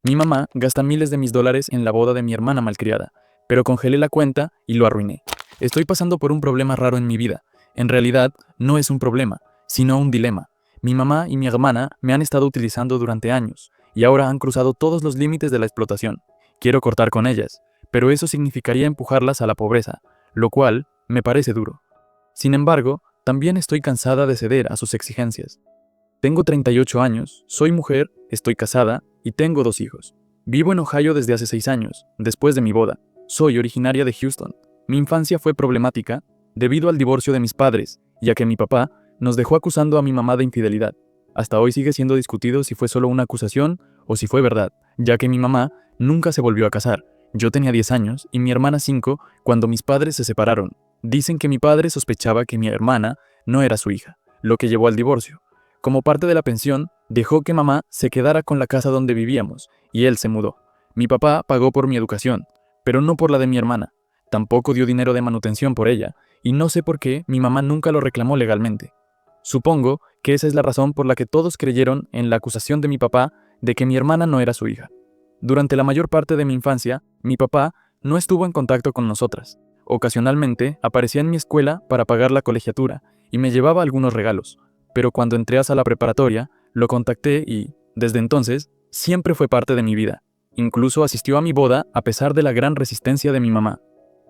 Mi mamá gasta miles de mis dólares en la boda de mi hermana malcriada, pero congelé la cuenta y lo arruiné. Estoy pasando por un problema raro en mi vida. En realidad, no es un problema, sino un dilema. Mi mamá y mi hermana me han estado utilizando durante años, y ahora han cruzado todos los límites de la explotación. Quiero cortar con ellas, pero eso significaría empujarlas a la pobreza, lo cual me parece duro. Sin embargo, también estoy cansada de ceder a sus exigencias. Tengo 38 años, soy mujer, estoy casada y tengo 2 hijos. Vivo en Ohio desde hace 6 años, después de mi boda. Soy originaria de Houston. Mi infancia fue problemática debido al divorcio de mis padres, ya que mi papá nos dejó acusando a mi mamá de infidelidad. Hasta hoy sigue siendo discutido si fue solo una acusación o si fue verdad, ya que mi mamá nunca se volvió a casar. Yo tenía 10 años y mi hermana 5 cuando mis padres se separaron. Dicen que mi padre sospechaba que mi hermana no era su hija, lo que llevó al divorcio. Como parte de la pensión, dejó que mamá se quedara con la casa donde vivíamos, y él se mudó. Mi papá pagó por mi educación, pero no por la de mi hermana. Tampoco dio dinero de manutención por ella, y no sé por qué mi mamá nunca lo reclamó legalmente. Supongo que esa es la razón por la que todos creyeron en la acusación de mi papá de que mi hermana no era su hija. Durante la mayor parte de mi infancia, mi papá no estuvo en contacto con nosotras. Ocasionalmente aparecía en mi escuela para pagar la colegiatura y me llevaba algunos regalos. Pero cuando entré a la preparatoria, lo contacté y, desde entonces, siempre fue parte de mi vida. Incluso asistió a mi boda a pesar de la gran resistencia de mi mamá.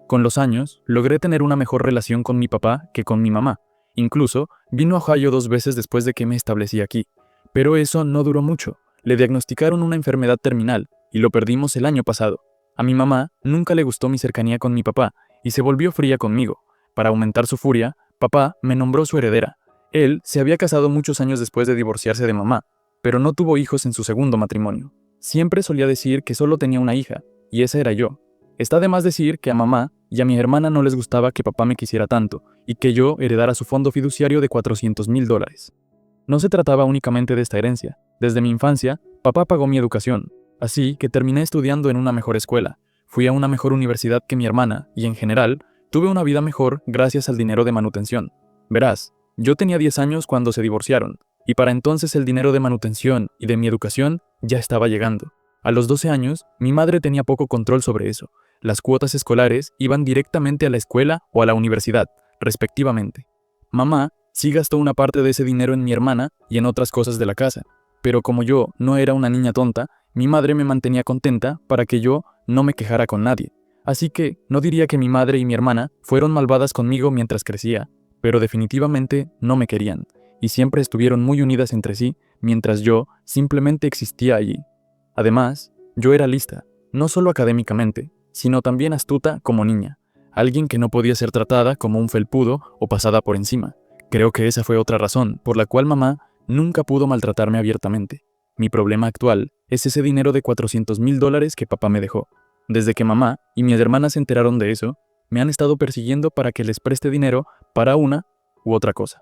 Con los años, logré tener una mejor relación con mi papá que con mi mamá. Incluso, vino a Ohio 2 veces después de que me establecí aquí. Pero eso no duró mucho. Le diagnosticaron una enfermedad terminal y lo perdimos el año pasado. A mi mamá nunca le gustó mi cercanía con mi papá y se volvió fría conmigo. Para aumentar su furia, papá me nombró su heredera. Él se había casado muchos años después de divorciarse de mamá, pero no tuvo hijos en su segundo matrimonio. Siempre solía decir que solo tenía una hija, y esa era yo. Está de más decir que a mamá y a mi hermana no les gustaba que papá me quisiera tanto, y que yo heredara su fondo fiduciario de $400,000. No se trataba únicamente de esta herencia. Desde mi infancia, papá pagó mi educación, así que terminé estudiando en una mejor escuela. Fui a una mejor universidad que mi hermana, y en general, tuve una vida mejor gracias al dinero de manutención. Verás, yo tenía 10 años cuando se divorciaron, y para entonces el dinero de manutención y de mi educación ya estaba llegando. A los 12 años, mi madre tenía poco control sobre eso. Las cuotas escolares iban directamente a la escuela o a la universidad, respectivamente. Mamá sí gastó una parte de ese dinero en mi hermana y en otras cosas de la casa, pero como yo no era una niña tonta, mi madre me mantenía contenta para que yo no me quejara con nadie. Así que no diría que mi madre y mi hermana fueron malvadas conmigo mientras crecía, pero definitivamente no me querían, y siempre estuvieron muy unidas entre sí, mientras yo simplemente existía allí. Además, yo era lista, no solo académicamente, sino también astuta como niña, alguien que no podía ser tratada como un felpudo o pasada por encima. Creo que esa fue otra razón por la cual mamá nunca pudo maltratarme abiertamente. Mi problema actual es ese dinero de $400,000 que papá me dejó. Desde que mamá y mis hermanas se enteraron de eso, me han estado persiguiendo para que les preste dinero para una u otra cosa.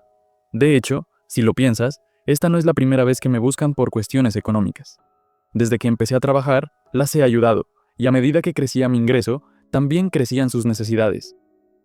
De hecho, si lo piensas, esta no es la primera vez que me buscan por cuestiones económicas. Desde que empecé a trabajar, las he ayudado, y a medida que crecía mi ingreso, también crecían sus necesidades.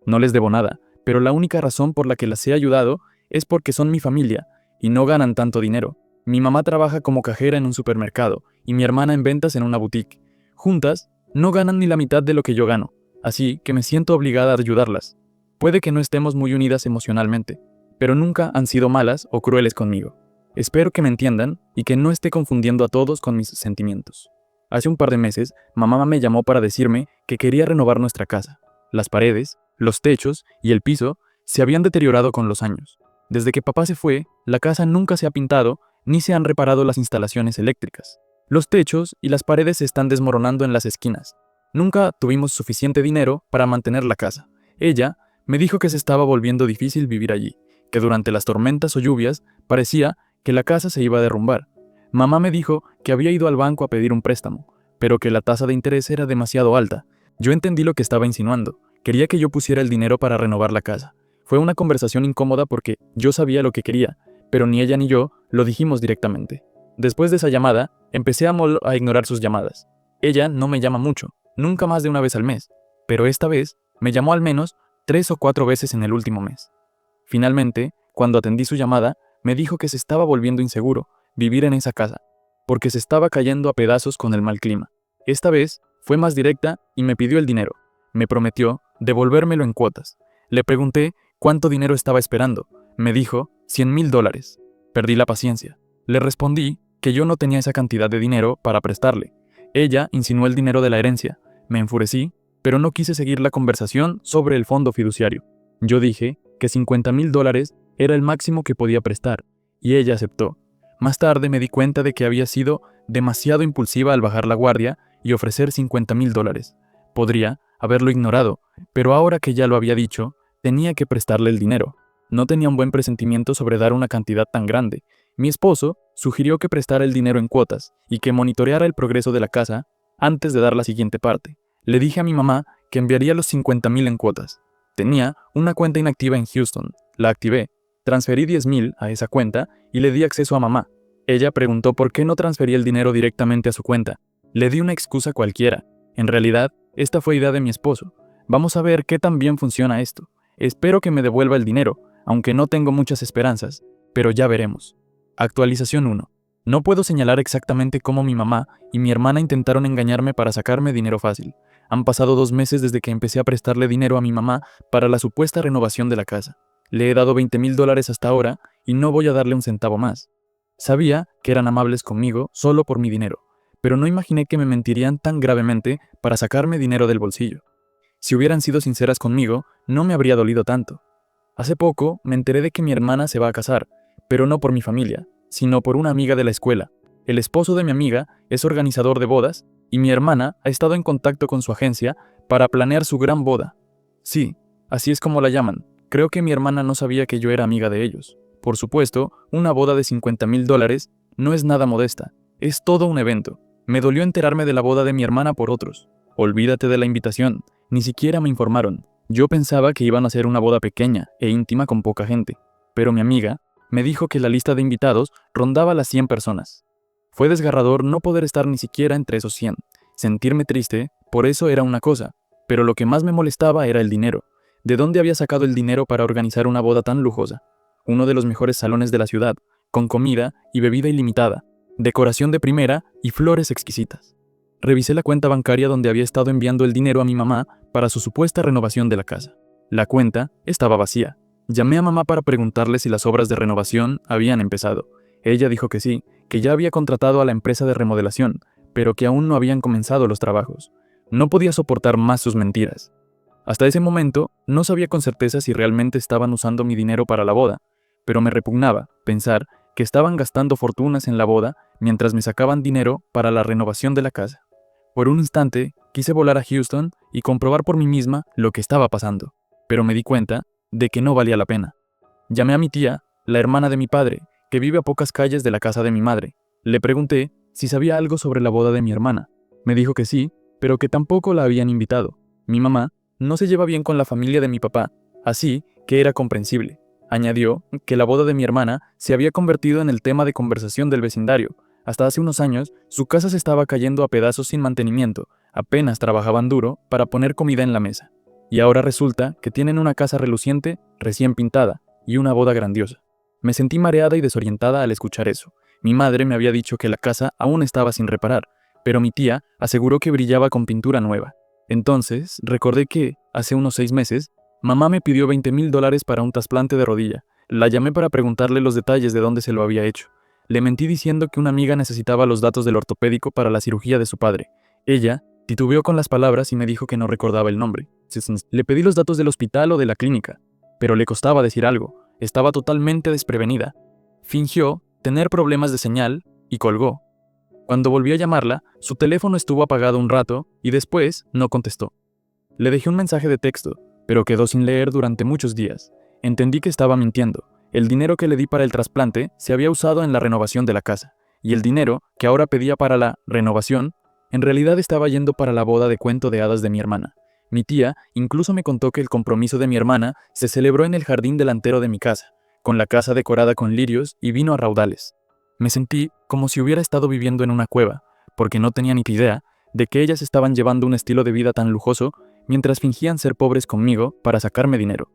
No les debo nada, pero la única razón por la que las he ayudado es porque son mi familia, y no ganan tanto dinero. Mi mamá trabaja como cajera en un supermercado, y mi hermana en ventas en una boutique. Juntas, no ganan ni la mitad de lo que yo gano, así que me siento obligada a ayudarlas. Puede que no estemos muy unidas emocionalmente, pero nunca han sido malas o crueles conmigo. Espero que me entiendan y que no esté confundiendo a todos con mis sentimientos. Hace un par de meses, mamá me llamó para decirme que quería renovar nuestra casa. Las paredes, los techos y el piso se habían deteriorado con los años. Desde que papá se fue, la casa nunca se ha pintado ni se han reparado las instalaciones eléctricas. Los techos y las paredes se están desmoronando en las esquinas. Nunca tuvimos suficiente dinero para mantener la casa. Ella me dijo que se estaba volviendo difícil vivir allí, que durante las tormentas o lluvias parecía que la casa se iba a derrumbar. Mamá me dijo que había ido al banco a pedir un préstamo, pero que la tasa de interés era demasiado alta. Yo entendí lo que estaba insinuando. Quería que yo pusiera el dinero para renovar la casa. Fue una conversación incómoda porque yo sabía lo que quería, pero ni ella ni yo lo dijimos directamente. Después de esa llamada, empecé a ignorar sus llamadas. Ella no me llama mucho, nunca más de una vez al mes, pero esta vez me llamó al menos 3 o 4 veces en el último mes. Finalmente, cuando atendí su llamada, me dijo que se estaba volviendo inseguro vivir en esa casa. porque se estaba cayendo a pedazos con el mal clima. Esta vez fue más directa y me pidió el dinero. Me prometió devolvérmelo en cuotas. Le pregunté cuánto dinero estaba esperando. Me dijo $100,000. Perdí la paciencia. Le respondí que yo no tenía esa cantidad de dinero para prestarle. Ella insinuó el dinero de la herencia. Me enfurecí, pero no quise seguir la conversación sobre el fondo fiduciario. Yo dije que $50,000 era el máximo que podía prestar, y ella aceptó. Más tarde me di cuenta de que había sido demasiado impulsiva al bajar la guardia y ofrecer $50,000. Podría haberlo ignorado, pero ahora que ya lo había dicho, tenía que prestarle el dinero. No tenía un buen presentimiento sobre dar una cantidad tan grande. Mi esposo sugirió que prestara el dinero en cuotas y que monitoreara el progreso de la casa antes de dar la siguiente parte. Le dije a mi mamá que enviaría los 50,000 en cuotas. Tenía una cuenta inactiva en Houston. La activé. Transferí 10,000 a esa cuenta y le di acceso a mamá. Ella preguntó por qué no transfería el dinero directamente a su cuenta. Le di una excusa cualquiera. En realidad, esta fue idea de mi esposo. Vamos a ver qué tan bien funciona esto. Espero que me devuelva el dinero, aunque no tengo muchas esperanzas, pero ya veremos. Actualización 1. No puedo señalar exactamente cómo mi mamá y mi hermana intentaron engañarme para sacarme dinero fácil. Han pasado 2 meses desde que empecé a prestarle dinero a mi mamá para la supuesta renovación de la casa. Le he dado $20,000 hasta ahora y no voy a darle un centavo más. Sabía que eran amables conmigo solo por mi dinero, pero no imaginé que me mentirían tan gravemente para sacarme dinero del bolsillo. Si hubieran sido sinceras conmigo, no me habría dolido tanto. Hace poco me enteré de que mi hermana se va a casar, pero no por mi familia, sino por una amiga de la escuela. El esposo de mi amiga es organizador de bodas y mi hermana ha estado en contacto con su agencia para planear su gran boda. Sí, así es como la llaman. Creo que mi hermana no sabía que yo era amiga de ellos. Por supuesto, una boda de $50,000 no es nada modesta, es todo un evento. Me dolió enterarme de la boda de mi hermana por otros. Olvídate de la invitación, ni siquiera me informaron. Yo pensaba que iban a hacer una boda pequeña e íntima con poca gente, pero mi amiga me dijo que la lista de invitados rondaba las 100 personas. Fue desgarrador no poder estar ni siquiera entre esos 100. Sentirme triste, por eso era una cosa, pero lo que más me molestaba era el dinero. ¿De dónde había sacado el dinero para organizar una boda tan lujosa? Uno de los mejores salones de la ciudad, con comida y bebida ilimitada, decoración de primera y flores exquisitas. Revisé la cuenta bancaria donde había estado enviando el dinero a mi mamá para su supuesta renovación de la casa. La cuenta estaba vacía. Llamé a mamá para preguntarle si las obras de renovación habían empezado. Ella dijo que sí, que ya había contratado a la empresa de remodelación, pero que aún no habían comenzado los trabajos. No podía soportar más sus mentiras. Hasta ese momento, no sabía con certeza si realmente estaban usando mi dinero para la boda, pero me repugnaba pensar que estaban gastando fortunas en la boda mientras me sacaban dinero para la renovación de la casa. Por un instante, quise volar a Houston y comprobar por mí misma lo que estaba pasando, pero me di cuenta de que no valía la pena. Llamé a mi tía, la hermana de mi padre, que vive a pocas calles de la casa de mi madre. Le pregunté si sabía algo sobre la boda de mi hermana. Me dijo que sí, pero que tampoco la habían invitado. Mi mamá no se lleva bien con la familia de mi papá, así que era comprensible. Añadió que la boda de mi hermana se había convertido en el tema de conversación del vecindario. Hasta hace unos años, su casa se estaba cayendo a pedazos sin mantenimiento, apenas trabajaban duro para poner comida en la mesa. Y ahora resulta que tienen una casa reluciente, recién pintada, y una boda grandiosa. Me sentí mareada y desorientada al escuchar eso. Mi madre me había dicho que la casa aún estaba sin reparar, pero mi tía aseguró que brillaba con pintura nueva. Entonces, recordé que, hace unos 6 meses, mamá me pidió $20,000 para un trasplante de rodilla. La llamé para preguntarle los detalles de dónde se lo había hecho. Le mentí diciendo que una amiga necesitaba los datos del ortopédico para la cirugía de su padre. Ella titubeó con las palabras y me dijo que no recordaba el nombre. Le pedí los datos del hospital o de la clínica, pero le costaba decir algo. Estaba totalmente desprevenida. Fingió tener problemas de señal y colgó. Cuando volví a llamarla, su teléfono estuvo apagado un rato y después no contestó. Le dejé un mensaje de texto, pero quedó sin leer durante muchos días. Entendí que estaba mintiendo. El dinero que le di para el trasplante se había usado en la renovación de la casa, y el dinero que ahora pedía para la renovación, en realidad estaba yendo para la boda de cuento de hadas de mi hermana. Mi tía incluso me contó que el compromiso de mi hermana se celebró en el jardín delantero de mi casa, con la casa decorada con lirios y vino a raudales. Me sentí como si hubiera estado viviendo en una cueva, porque no tenía ni idea de que ellas estaban llevando un estilo de vida tan lujoso mientras fingían ser pobres conmigo para sacarme dinero.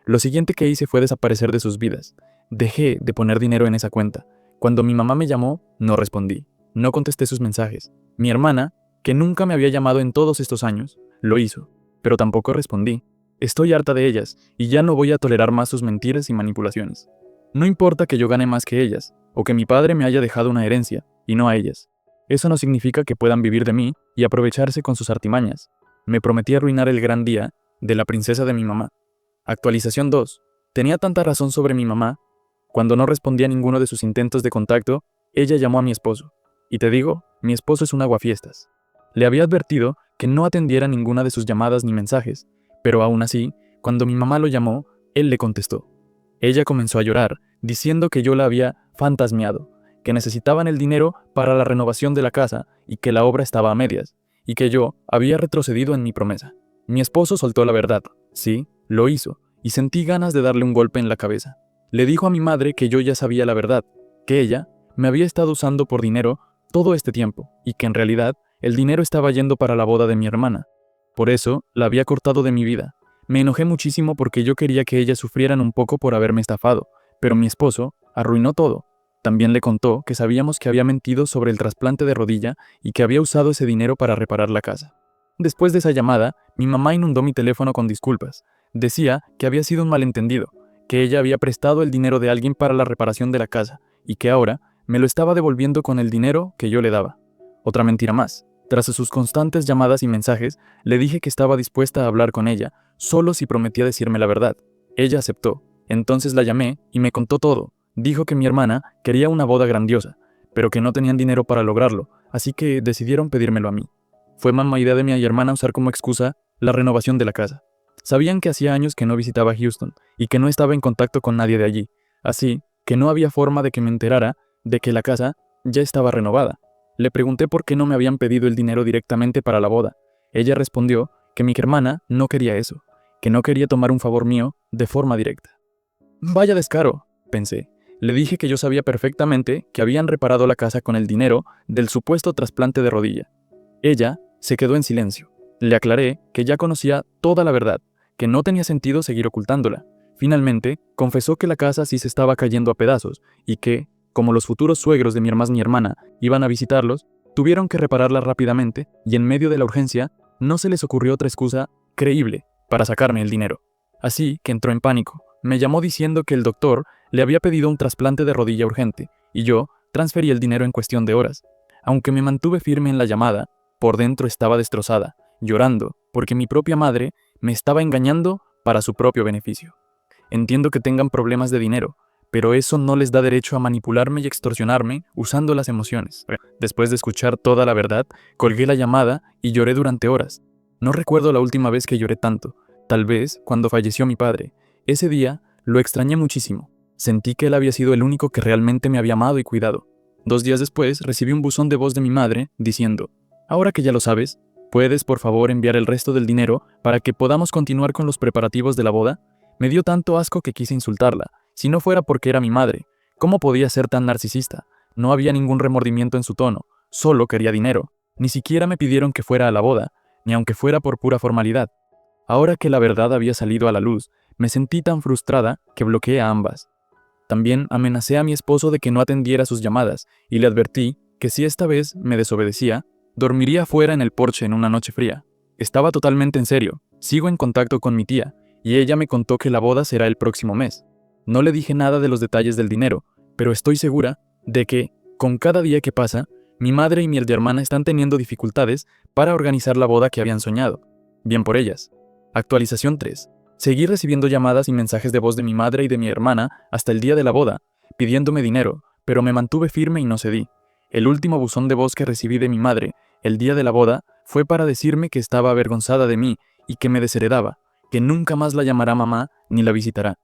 Lo siguiente que hice fue desaparecer de sus vidas. Dejé de poner dinero en esa cuenta. Cuando mi mamá me llamó, no respondí. No contesté sus mensajes. Mi hermana, que nunca me había llamado en todos estos años, lo hizo, pero tampoco respondí. Estoy harta de ellas, y ya no voy a tolerar más sus mentiras y manipulaciones. No importa que yo gane más que ellas, o que mi padre me haya dejado una herencia, y no a ellas. Eso no significa que puedan vivir de mí y aprovecharse con sus artimañas. Me prometí arruinar el gran día de la princesa de mi mamá. Actualización 2. Tenía tanta razón sobre mi mamá. Cuando no respondía a ninguno de sus intentos de contacto, ella llamó a mi esposo. Y te digo, mi esposo es un aguafiestas. Le había advertido que no atendiera ninguna de sus llamadas ni mensajes, pero aún así, cuando mi mamá lo llamó, él le contestó. Ella comenzó a llorar, diciendo que yo la había fantasmeado, que necesitaban el dinero para la renovación de la casa y que la obra estaba a medias, y que yo había retrocedido en mi promesa. Mi esposo soltó la verdad. Sí, lo hizo, y sentí ganas de darle un golpe en la cabeza. Le dijo a mi madre que yo ya sabía la verdad, que ella me había estado usando por dinero todo este tiempo, y que en realidad el dinero estaba yendo para la boda de mi hermana. Por eso la había cortado de mi vida. Me enojé muchísimo porque yo quería que ellas sufrieran un poco por haberme estafado, pero mi esposo arruinó todo. También le contó que sabíamos que había mentido sobre el trasplante de rodilla y que había usado ese dinero para reparar la casa. Después de esa llamada, mi mamá inundó mi teléfono con disculpas. Decía que había sido un malentendido, que ella había prestado el dinero de alguien para la reparación de la casa y que ahora me lo estaba devolviendo con el dinero que yo le daba. Otra mentira más. Tras sus constantes llamadas y mensajes, le dije que estaba dispuesta a hablar con ella, solo si prometía decirme la verdad. Ella aceptó. Entonces la llamé y me contó todo. Dijo que mi hermana quería una boda grandiosa, pero que no tenían dinero para lograrlo, así que decidieron pedírmelo a mí. Fue mamá idea de mi hermana usar como excusa la renovación de la casa. Sabían que hacía años que no visitaba Houston y que no estaba en contacto con nadie de allí, así que no había forma de que me enterara de que la casa ya estaba renovada. Le pregunté por qué no me habían pedido el dinero directamente para la boda. Ella respondió que mi hermana no quería eso, que no quería tomar un favor mío de forma directa. Vaya descaro, pensé. Le dije que yo sabía perfectamente que habían reparado la casa con el dinero del supuesto trasplante de rodilla. Ella se quedó en silencio. Le aclaré que ya conocía toda la verdad, que no tenía sentido seguir ocultándola. Finalmente, confesó que la casa sí se estaba cayendo a pedazos y que, como los futuros suegros de mi hermana iban a visitarlos, tuvieron que repararla rápidamente y en medio de la urgencia no se les ocurrió otra excusa creíble para sacarme el dinero. Así que entró en pánico. Me llamó diciendo que el doctor le había pedido un trasplante de rodilla urgente y yo transferí el dinero en cuestión de horas. Aunque me mantuve firme en la llamada, por dentro estaba destrozada, llorando, porque mi propia madre me estaba engañando para su propio beneficio. Entiendo que tengan problemas de dinero, pero eso no les da derecho a manipularme y extorsionarme usando las emociones. Después de escuchar toda la verdad, colgué la llamada y lloré durante horas. No recuerdo la última vez que lloré tanto, tal vez cuando falleció mi padre. Ese día lo extrañé muchísimo. Sentí que él había sido el único que realmente me había amado y cuidado. 2 días después recibí un buzón de voz de mi madre diciendo: ahora que ya lo sabes, ¿puedes por favor enviar el resto del dinero para que podamos continuar con los preparativos de la boda? Me dio tanto asco que quise insultarla. Si no fuera porque era mi madre, ¿cómo podía ser tan narcisista? No había ningún remordimiento en su tono, solo quería dinero. Ni siquiera me pidieron que fuera a la boda, ni aunque fuera por pura formalidad. Ahora que la verdad había salido a la luz, me sentí tan frustrada que bloqueé a ambas. También amenacé a mi esposo de que no atendiera sus llamadas y le advertí que si esta vez me desobedecía, dormiría fuera en el porche en una noche fría. Estaba totalmente en serio. Sigo en contacto con mi tía y ella me contó que la boda será el próximo mes. No le dije nada de los detalles del dinero, pero estoy segura de que, con cada día que pasa, mi madre y mi hermana están teniendo dificultades para organizar la boda que habían soñado. Bien por ellas. Actualización 3. Seguí recibiendo llamadas y mensajes de voz de mi madre y de mi hermana hasta el día de la boda, pidiéndome dinero, pero me mantuve firme y no cedí. El último buzón de voz que recibí de mi madre, el día de la boda, fue para decirme que estaba avergonzada de mí y que me desheredaba, que nunca más la llamará mamá ni la visitará.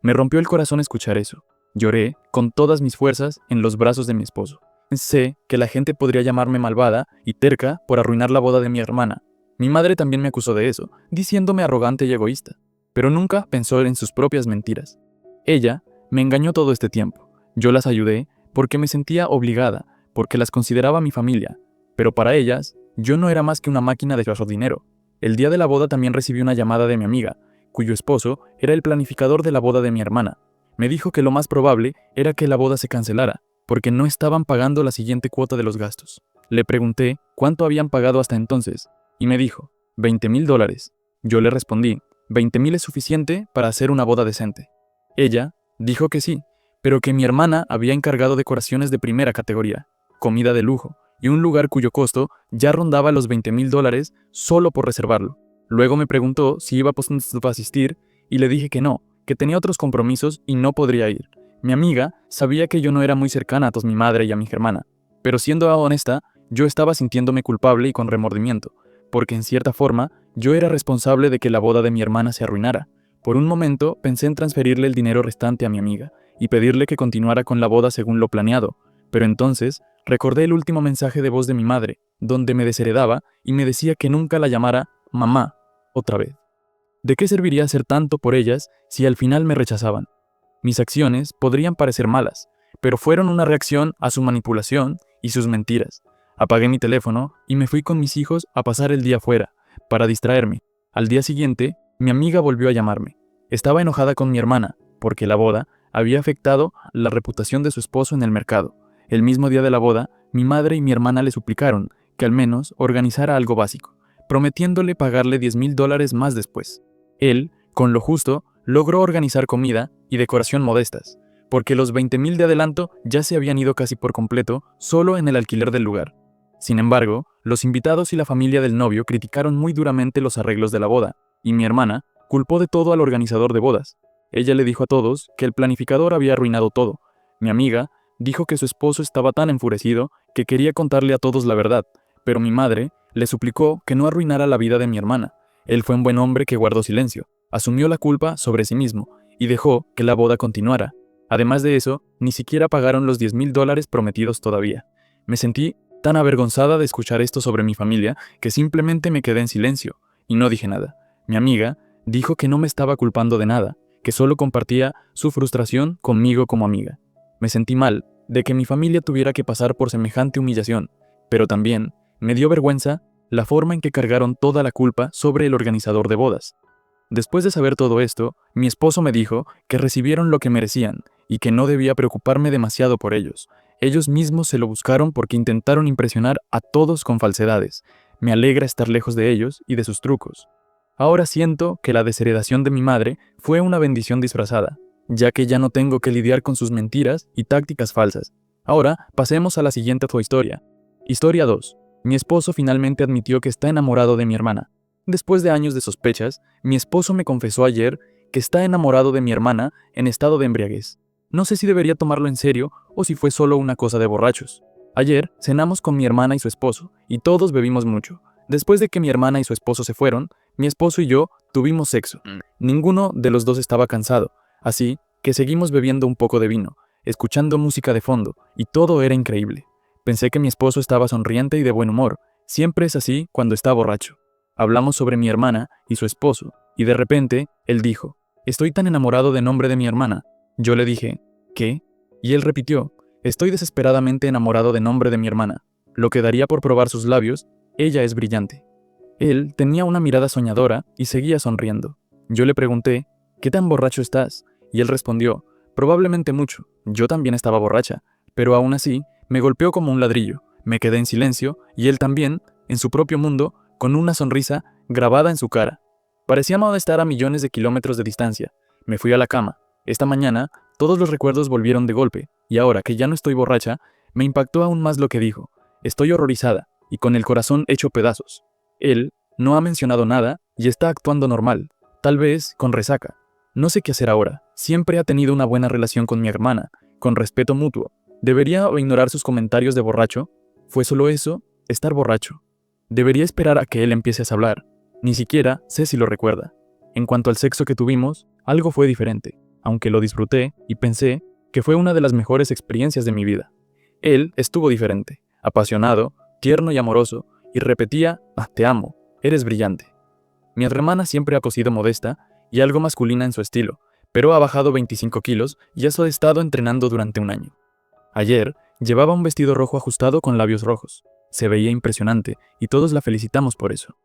Me rompió el corazón escuchar eso. Lloré con todas mis fuerzas en los brazos de mi esposo. Sé que la gente podría llamarme malvada y terca por arruinar la boda de mi hermana. Mi madre también me acusó de eso, diciéndome arrogante y egoísta, pero nunca pensó en sus propias mentiras. Ella me engañó todo este tiempo. Yo las ayudé porque me sentía obligada, porque las consideraba mi familia, pero para ellas, yo no era más que una máquina de gastar dinero. El día de la boda también recibí una llamada de mi amiga, cuyo esposo era el planificador de la boda de mi hermana. Me dijo que lo más probable era que la boda se cancelara, porque no estaban pagando la siguiente cuota de los gastos. Le pregunté cuánto habían pagado hasta entonces, y me dijo, $20,000. Yo le respondí, 20,000 es suficiente para hacer una boda decente. Ella dijo que sí, pero que mi hermana había encargado decoraciones de primera categoría, comida de lujo, y un lugar cuyo costo ya rondaba los $20,000 solo por reservarlo. Luego me preguntó si iba a asistir, y le dije que no, que tenía otros compromisos y no podría ir. Mi amiga sabía que yo no era muy cercana a mi madre y a mi hermana, pero siendo honesta, yo estaba sintiéndome culpable y con remordimiento, porque en cierta forma yo era responsable de que la boda de mi hermana se arruinara. Por un momento pensé en transferirle el dinero restante a mi amiga y pedirle que continuara con la boda según lo planeado, pero entonces recordé el último mensaje de voz de mi madre, donde me desheredaba y me decía que nunca la llamara mamá otra vez. ¿De qué serviría hacer tanto por ellas si al final me rechazaban? Mis acciones podrían parecer malas, pero fueron una reacción a su manipulación y sus mentiras. Apagué mi teléfono y me fui con mis hijos a pasar el día fuera, para distraerme. Al día siguiente, mi amiga volvió a llamarme. Estaba enojada con mi hermana, porque la boda había afectado la reputación de su esposo en el mercado. El mismo día de la boda, mi madre y mi hermana le suplicaron que al menos organizara algo básico, prometiéndole pagarle $10,000 más después. Él, con lo justo, logró organizar comida y decoración modestas, porque los 20,000 de adelanto ya se habían ido casi por completo solo en el alquiler del lugar. Sin embargo, los invitados y la familia del novio criticaron muy duramente los arreglos de la boda, y mi hermana culpó de todo al organizador de bodas. Ella le dijo a todos que el planificador había arruinado todo. Mi amiga dijo que su esposo estaba tan enfurecido que quería contarle a todos la verdad, pero mi madre le suplicó que no arruinara la vida de mi hermana. Él fue un buen hombre que guardó silencio, asumió la culpa sobre sí mismo y dejó que la boda continuara. Además de eso, ni siquiera pagaron los $10,000 prometidos todavía. Me sentí tan avergonzada de escuchar esto sobre mi familia que simplemente me quedé en silencio y no dije nada. Mi amiga dijo que no me estaba culpando de nada, que solo compartía su frustración conmigo como amiga. Me sentí mal de que mi familia tuviera que pasar por semejante humillación, pero también me dio vergüenza la forma en que cargaron toda la culpa sobre el organizador de bodas. Después de saber todo esto, mi esposo me dijo que recibieron lo que merecían y que no debía preocuparme demasiado por ellos. Ellos mismos se lo buscaron porque intentaron impresionar a todos con falsedades. Me alegra estar lejos de ellos y de sus trucos. Ahora siento que la desheredación de mi madre fue una bendición disfrazada, ya que ya no tengo que lidiar con sus mentiras y tácticas falsas. Ahora pasemos a la siguiente historia. Historia 2. Mi esposo finalmente admitió que está enamorado de mi hermana. Después de años de sospechas, mi esposo me confesó ayer que está enamorado de mi hermana en estado de embriaguez. No sé si debería tomarlo en serio o si fue solo una cosa de borrachos. Ayer cenamos con mi hermana y su esposo, y todos bebimos mucho. Después de que mi hermana y su esposo se fueron, mi esposo y yo tuvimos sexo. Ninguno de los dos estaba cansado, así que seguimos bebiendo un poco de vino, escuchando música de fondo, y todo era increíble. Pensé que mi esposo estaba sonriente y de buen humor. Siempre es así cuando está borracho. Hablamos sobre mi hermana y su esposo, y de repente, él dijo, «Estoy tan enamorado del nombre de mi hermana». Yo le dije, «¿Qué?». Y él repitió, «Estoy desesperadamente enamorado del nombre de mi hermana. Lo que daría por probar sus labios, ella es brillante». Él tenía una mirada soñadora y seguía sonriendo. Yo le pregunté, «¿Qué tan borracho estás?». Y él respondió, «Probablemente mucho. Yo también estaba borracha, pero aún así, me golpeó como un ladrillo». Me quedé en silencio, y él también, en su propio mundo, con una sonrisa grabada en su cara. Parecíamos estar a millones de kilómetros de distancia. Me fui a la cama. Esta mañana, todos los recuerdos volvieron de golpe, y ahora que ya no estoy borracha, me impactó aún más lo que dijo. Estoy horrorizada, y con el corazón hecho pedazos. Él no ha mencionado nada, y está actuando normal, tal vez con resaca. No sé qué hacer ahora. Siempre ha tenido una buena relación con mi hermana, con respeto mutuo. ¿Debería ignorar sus comentarios de borracho? ¿Fue solo eso? Estar borracho. Debería esperar a que él empiece a hablar. Ni siquiera sé si lo recuerda. En cuanto al sexo que tuvimos, algo fue diferente, aunque lo disfruté y pensé que fue una de las mejores experiencias de mi vida. Él estuvo diferente, apasionado, tierno y amoroso, y repetía, «Te amo, eres brillante». Mi hermana siempre ha sido modesta y algo masculina en su estilo, pero ha bajado 25 kilos y ha estado entrenando durante un año. Ayer llevaba un vestido rojo ajustado con labios rojos. Se veía impresionante y todos la felicitamos por eso.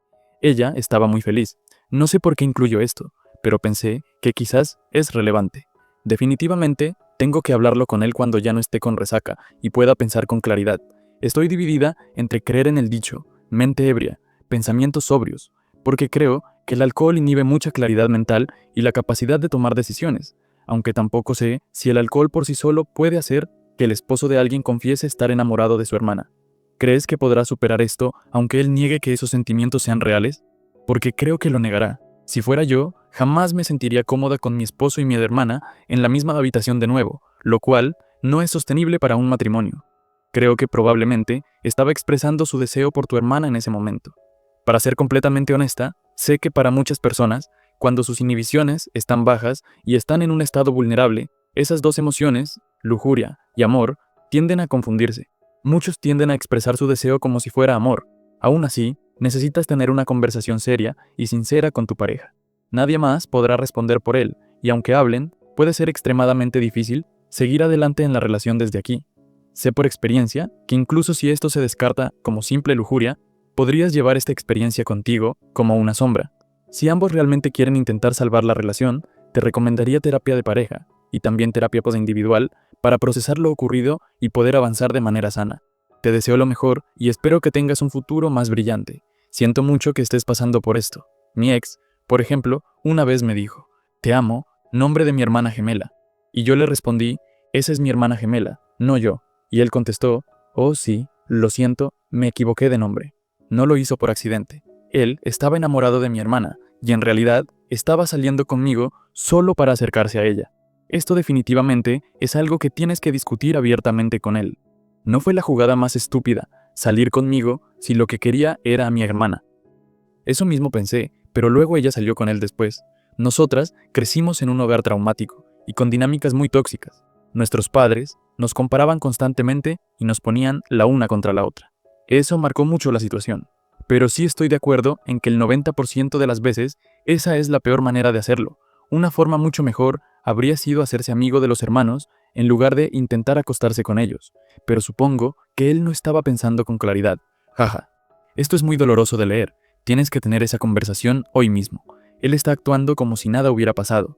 Ella estaba muy feliz. No sé por qué incluyo esto, pero pensé que quizás es relevante. Definitivamente, Tengo que hablarlo con él cuando ya no esté con resaca y pueda pensar con claridad. Estoy dividida entre creer en el dicho, mente ebria, pensamientos sobrios, porque creo que el alcohol inhibe mucha claridad mental y la capacidad de tomar decisiones, aunque tampoco sé si el alcohol por sí solo puede hacer que el esposo de alguien confiese estar enamorado de su hermana. ¿Crees que podrá superar esto aunque él niegue que esos sentimientos sean reales? Porque creo que lo negará. Si fuera yo, jamás me sentiría cómoda con mi esposo y mi hermana en la misma habitación de nuevo, lo cual no es sostenible para un matrimonio. Creo que probablemente estaba expresando su deseo por tu hermana en ese momento. Para ser completamente honesta, sé que para muchas personas, cuando sus inhibiciones están bajas y están en un estado vulnerable, esas dos emociones, lujuria y amor, tienden a confundirse. Muchos tienden a expresar su deseo como si fuera amor. Aún así, necesitas tener una conversación seria y sincera con tu pareja. Nadie más podrá responder por él, y aunque hablen, puede ser extremadamente difícil seguir adelante en la relación desde aquí. Sé por experiencia que incluso si esto se descarta como simple lujuria, podrías llevar esta experiencia contigo como una sombra. Si ambos realmente quieren intentar salvar la relación, te recomendaría terapia de pareja y también terapia postindividual para procesar lo ocurrido y poder avanzar de manera sana. Te deseo lo mejor y espero que tengas un futuro más brillante. Siento mucho que estés pasando por esto. Mi ex, por ejemplo, una vez me dijo, "Te amo, nombre de mi hermana gemela". Y yo le respondí, "Esa es mi hermana gemela, no yo". Y él contestó, "Oh sí, lo siento, me equivoqué de nombre". No lo hizo por accidente. Él estaba enamorado de mi hermana y en realidad estaba saliendo conmigo solo para acercarse a ella. Esto definitivamente es algo que tienes que discutir abiertamente con él. No fue la jugada más estúpida, salir conmigo si lo que quería era a mi hermana. Eso mismo pensé, pero luego ella salió con él después. Nosotras crecimos en un hogar traumático y con dinámicas muy tóxicas. Nuestros padres nos comparaban constantemente y nos ponían la una contra la otra. Eso marcó mucho la situación. Pero sí estoy de acuerdo en que el 90% de las veces esa es la peor manera de hacerlo. Una forma mucho mejor habría sido hacerse amigo de los hermanos en lugar de intentar acostarse con ellos. Pero supongo que él no estaba pensando con claridad. Jaja. Esto es muy doloroso de leer. Tienes que tener esa conversación hoy mismo. Él está actuando como si nada hubiera pasado.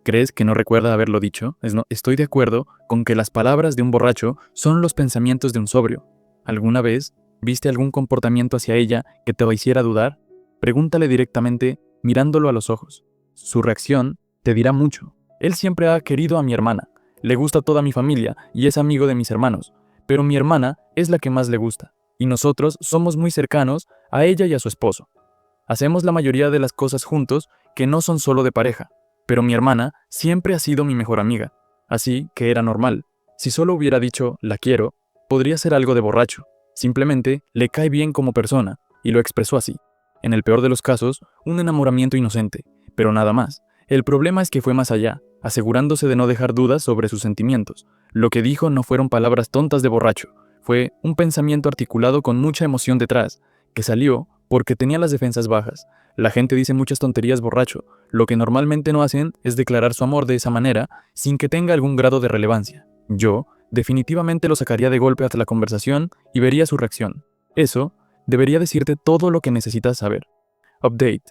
¿Crees que no recuerda haberlo dicho? Estoy de acuerdo con que las palabras de un borracho son los pensamientos de un sobrio. ¿Alguna vez viste algún comportamiento hacia ella que te hiciera dudar? Pregúntale directamente, mirándolo a los ojos. Su reacción te dirá mucho. Él siempre ha querido a mi hermana. Le gusta toda mi familia y es amigo de mis hermanos. Pero mi hermana es la que más le gusta. Y nosotros somos muy cercanos a ella y a su esposo. Hacemos la mayoría de las cosas juntos que no son solo de pareja. Pero mi hermana siempre ha sido mi mejor amiga. Así que era normal. Si solo hubiera dicho, la quiero, podría ser algo de borracho. Simplemente le cae bien como persona, y lo expresó así. En el peor de los casos, un enamoramiento inocente, pero nada más. El problema es que fue más allá, asegurándose de no dejar dudas sobre sus sentimientos. Lo que dijo no fueron palabras tontas de borracho, fue un pensamiento articulado con mucha emoción detrás, que salió porque tenía las defensas bajas. La gente dice muchas tonterías borracho, lo que normalmente no hacen es declarar su amor de esa manera sin que tenga algún grado de relevancia. Yo definitivamente lo sacaría de golpe hasta la conversación y vería su reacción. Eso debería decirte todo lo que necesitas saber. Update.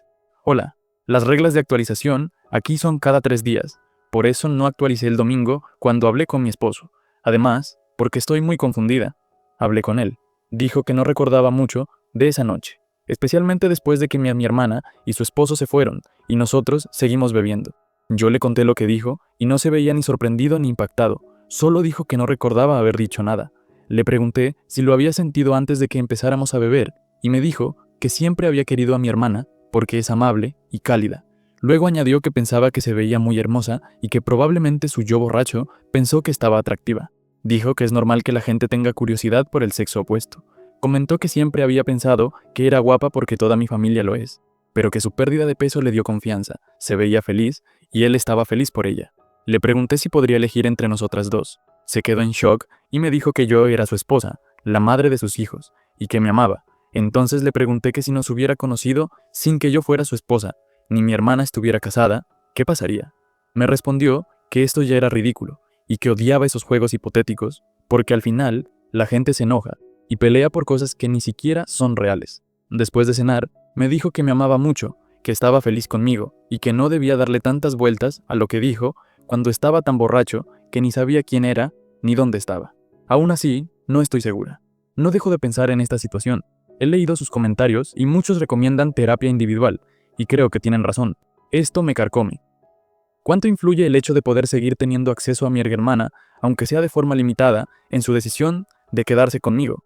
Hola, las reglas de actualización aquí son cada 3 días. Por eso no actualicé el domingo cuando hablé con mi esposo. Además, porque estoy muy confundida. Hablé con él. Dijo que no recordaba mucho de esa noche, especialmente después de que mi hermana y su esposo se fueron y nosotros seguimos bebiendo. Yo le conté lo que dijo y no se veía ni sorprendido ni impactado. Solo dijo que no recordaba haber dicho nada. Le pregunté si lo había sentido antes de que empezáramos a beber, y me dijo que siempre había querido a mi hermana porque es amable y cálida. Luego añadió que pensaba que se veía muy hermosa y que probablemente su yo borracho pensó que estaba atractiva. Dijo que es normal que la gente tenga curiosidad por el sexo opuesto. Comentó que siempre había pensado que era guapa porque toda mi familia lo es, pero que su pérdida de peso le dio confianza, se veía feliz y él estaba feliz por ella. Le pregunté si podría elegir entre nosotras dos. Se quedó en shock y me dijo que yo era su esposa, la madre de sus hijos, y que me amaba. Entonces le pregunté que si nos hubiera conocido sin que yo fuera su esposa, ni mi hermana estuviera casada, ¿qué pasaría? Me respondió que esto ya era ridículo, y que odiaba esos juegos hipotéticos, porque al final la gente se enoja y pelea por cosas que ni siquiera son reales. Después de cenar, me dijo que me amaba mucho, que estaba feliz conmigo, y que no debía darle tantas vueltas a lo que dijo cuando estaba tan borracho que ni sabía quién era ni dónde estaba. Aún así, no estoy segura. No dejo de pensar en esta situación. He leído sus comentarios y muchos recomiendan terapia individual, y creo que tienen razón. Esto me carcome. ¿Cuánto influye el hecho de poder seguir teniendo acceso a mi hermana, aunque sea de forma limitada, en su decisión de quedarse conmigo?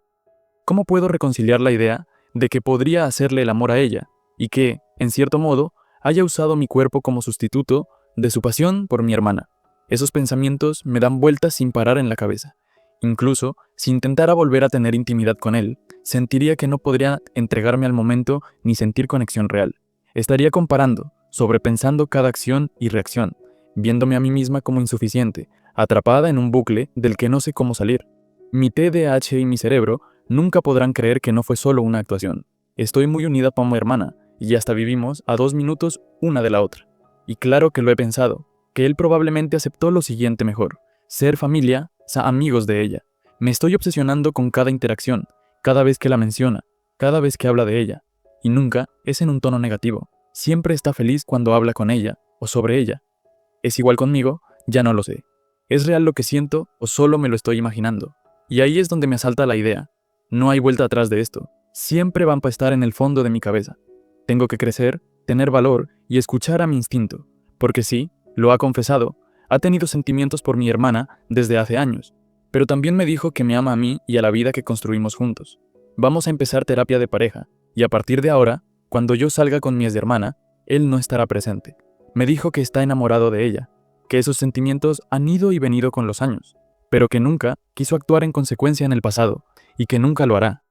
¿Cómo puedo reconciliar la idea de que podría hacerle el amor a ella, y que, en cierto modo, haya usado mi cuerpo como sustituto de su pasión por mi hermana? Esos pensamientos me dan vueltas sin parar en la cabeza. Incluso, si intentara volver a tener intimidad con él, sentiría que no podría entregarme al momento ni sentir conexión real. Estaría comparando, sobrepensando cada acción y reacción, viéndome a mí misma como insuficiente, atrapada en un bucle del que no sé cómo salir. Mi TDAH y mi cerebro nunca podrán creer que no fue solo una actuación. Estoy muy unida con mi hermana, y hasta vivimos a 2 minutos una de la otra. Y claro que lo he pensado, que él probablemente aceptó lo siguiente mejor: ser familia, amigos de ella. Me estoy obsesionando con cada interacción, cada vez que la menciona, cada vez que habla de ella. Y nunca es en un tono negativo. Siempre está feliz cuando habla con ella o sobre ella. ¿Es igual conmigo? Ya no lo sé. ¿Es real lo que siento o solo me lo estoy imaginando? Y ahí es donde me asalta la idea. No hay vuelta atrás de esto. Siempre van a estar en el fondo de mi cabeza. Tengo que crecer, tener valor y escuchar a mi instinto. Porque sí, lo ha confesado, ha tenido sentimientos por mi hermana desde hace años. Pero también me dijo que me ama a mí y a la vida que construimos juntos. Vamos a empezar terapia de pareja, y a partir de ahora, cuando yo salga con mi exhermana, él no estará presente. Me dijo que está enamorado de ella, que esos sentimientos han ido y venido con los años, pero que nunca quiso actuar en consecuencia en el pasado, y que nunca lo hará.